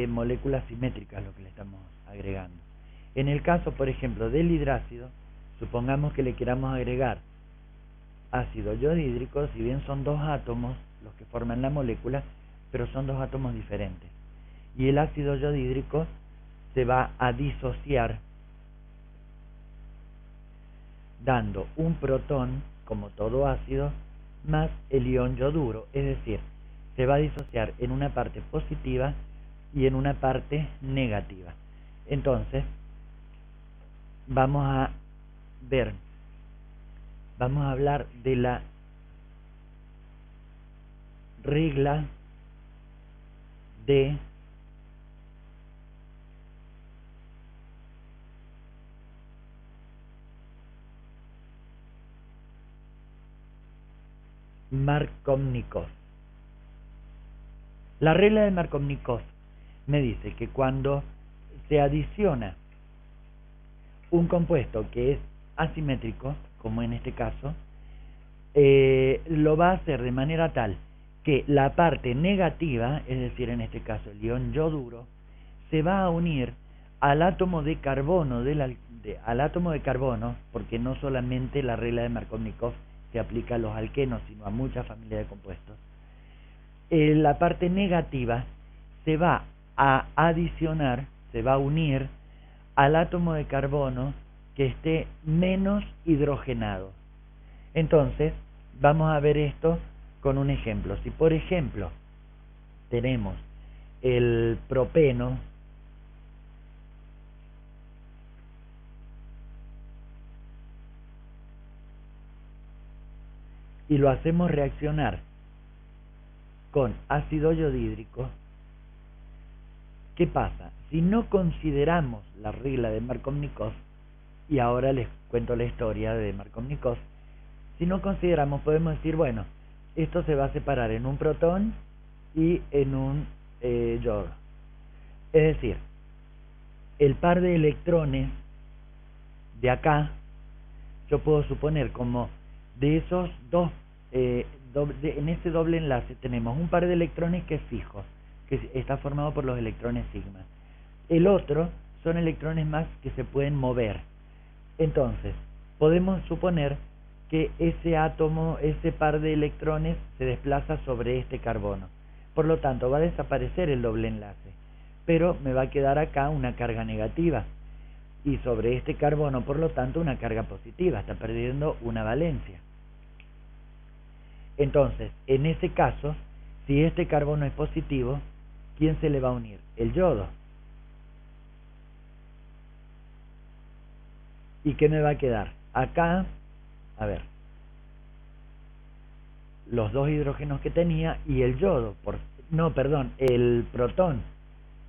moléculas simétricas lo que le estamos agregando. En el caso, por ejemplo, del hidrácido, supongamos que le queramos agregar ácido yodhídrico, si bien son dos átomos los que forman la molécula, pero son dos átomos diferentes. Y el ácido yodhídrico se va a disociar dando un protón, como todo ácido, más el ion yoduro, es decir, se va a disociar en una parte positiva y en una parte negativa. Entonces, vamos a hablar de la regla de Markovnikov. La regla de Markovnikov me dice que cuando se adiciona un compuesto que es asimétrico, como en este caso, lo va a hacer de manera tal que la parte negativa, es decir, en este caso el ion yoduro, se va a unir al átomo de carbono, porque no solamente la regla de Markovnikov se aplica a los alquenos, sino a muchas familias de compuestos. La parte negativa se va a adicionar, se va a unir al átomo de carbono que esté menos hidrogenado. Entonces, vamos a ver esto con un ejemplo. Si por ejemplo tenemos el propeno, y lo hacemos reaccionar con ácido yodhídrico, ¿qué pasa? Si no consideramos la regla de Markovnikov, y ahora les cuento la historia de Markovnikov, si no consideramos, podemos decir, bueno, esto se va a separar en un protón y en un yodo. Es decir, el par de electrones de acá, yo puedo suponer como de esos dos, en ese doble enlace tenemos un par de electrones que es fijo, que está formado por los electrones sigma. El otro son electrones más que se pueden mover. Entonces, podemos suponer que ese átomo, ese par de electrones se desplaza sobre este carbono. Por lo tanto, va a desaparecer el doble enlace, pero me va a quedar acá una carga negativa. Y sobre este carbono, por lo tanto, una carga positiva, está perdiendo una valencia. Entonces, en ese caso, si este carbono es positivo, ¿quién se le va a unir? El yodo. ¿Y qué me va a quedar? Acá, a ver, los dos hidrógenos que tenía y el yodo, el protón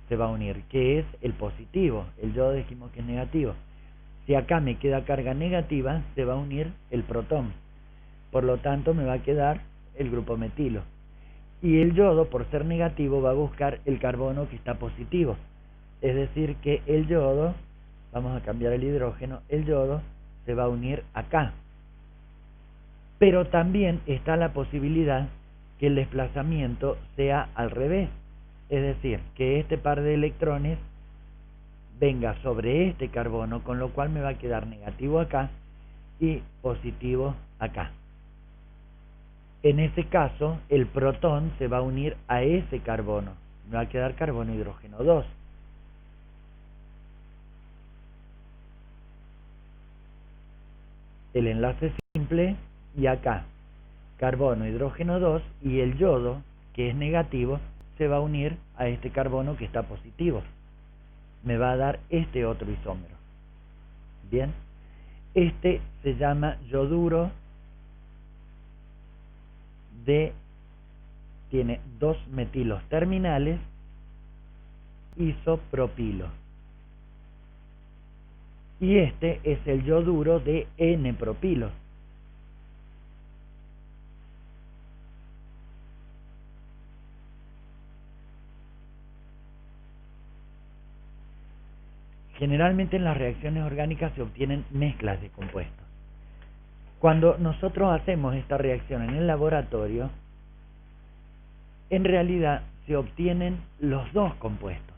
se va a unir, que es el positivo, el yodo dijimos que es negativo. Si acá me queda carga negativa, se va a unir el protón, por lo tanto me va a quedar el grupo metilo. Y el yodo, por ser negativo, va a buscar el carbono que está positivo, es decir que el yodo, vamos a cambiar el hidrógeno, el yodo se va a unir acá. Pero también está la posibilidad que el desplazamiento sea al revés, es decir, que este par de electrones venga sobre este carbono, con lo cual me va a quedar negativo acá y positivo acá. En ese caso, el protón se va a unir a ese carbono. Me va a quedar carbono hidrógeno 2. El enlace simple y acá carbono hidrógeno 2 y el yodo, que es negativo, se va a unir a este carbono que está positivo. Me va a dar este otro isómero. Bien, este se llama yoduro tiene 2 metilos terminales, isopropilo. Y este es el yoduro de N-propilo. Generalmente en las reacciones orgánicas se obtienen mezclas de compuestos. Cuando nosotros hacemos esta reacción en el laboratorio, en realidad se obtienen los dos compuestos.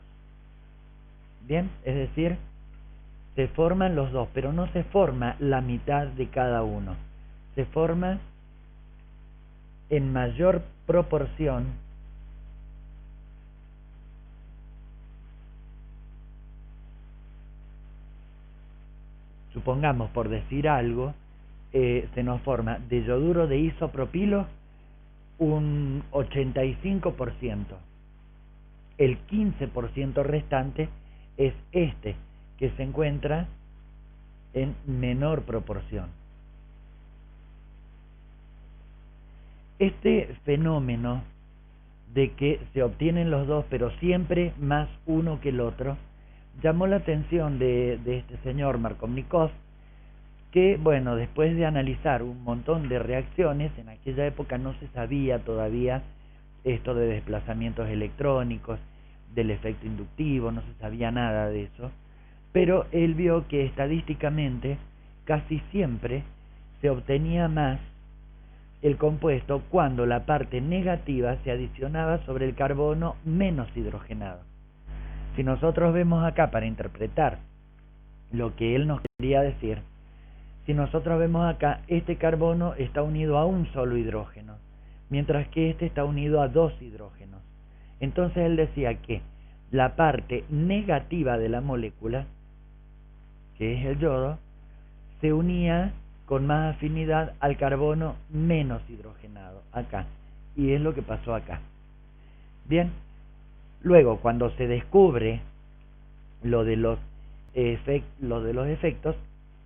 Bien, es decir, se forman los dos, pero no se forma la mitad de cada uno. Se forma en mayor proporción supongamos, por decir algo, se nos forma de yoduro de isopropilo un 85%. El 15% restante es este, que se encuentra en menor proporción. Este fenómeno de que se obtienen los dos, pero siempre más uno que el otro, llamó la atención de este señor Markovnikov, que, bueno, después de analizar un montón de reacciones, en aquella época no se sabía todavía esto de desplazamientos electrónicos, del efecto inductivo, no se sabía nada de eso, pero él vio que estadísticamente casi siempre se obtenía más el compuesto cuando la parte negativa se adicionaba sobre el carbono menos hidrogenado. Si nosotros vemos acá, para interpretar lo que él nos quería decir, si nosotros vemos acá, este carbono está unido a un solo hidrógeno, mientras que este está unido a 2 hidrógenos. Entonces él decía que la parte negativa de la molécula, que es el yodo, se unía con más afinidad al carbono menos hidrogenado, acá. Y es lo que pasó acá. Bien, luego cuando se descubre lo de los efectos,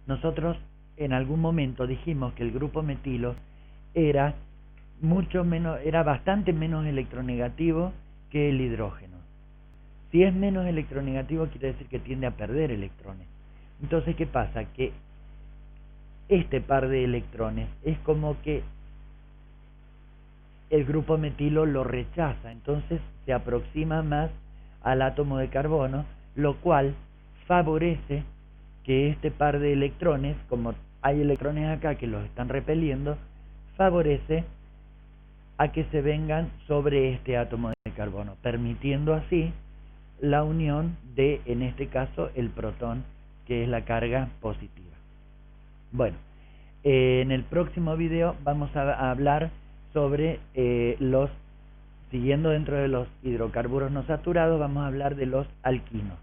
nosotros en algún momento dijimos que el grupo metilo era bastante menos electronegativo que el hidrógeno. Si es menos electronegativo, quiere decir que tiende a perder electrones. Entonces, ¿qué pasa? Que este par de electrones es como que el grupo metilo lo rechaza, entonces se aproxima más al átomo de carbono, lo cual favorece que este par de electrones, como hay electrones acá que los están repeliendo, favorece a que se vengan sobre este átomo de carbono, permitiendo así la unión de, en este caso, el protón, que es la carga positiva. Bueno, en el próximo video vamos a hablar sobre siguiendo dentro de los hidrocarburos no saturados, vamos a hablar de los alquinos.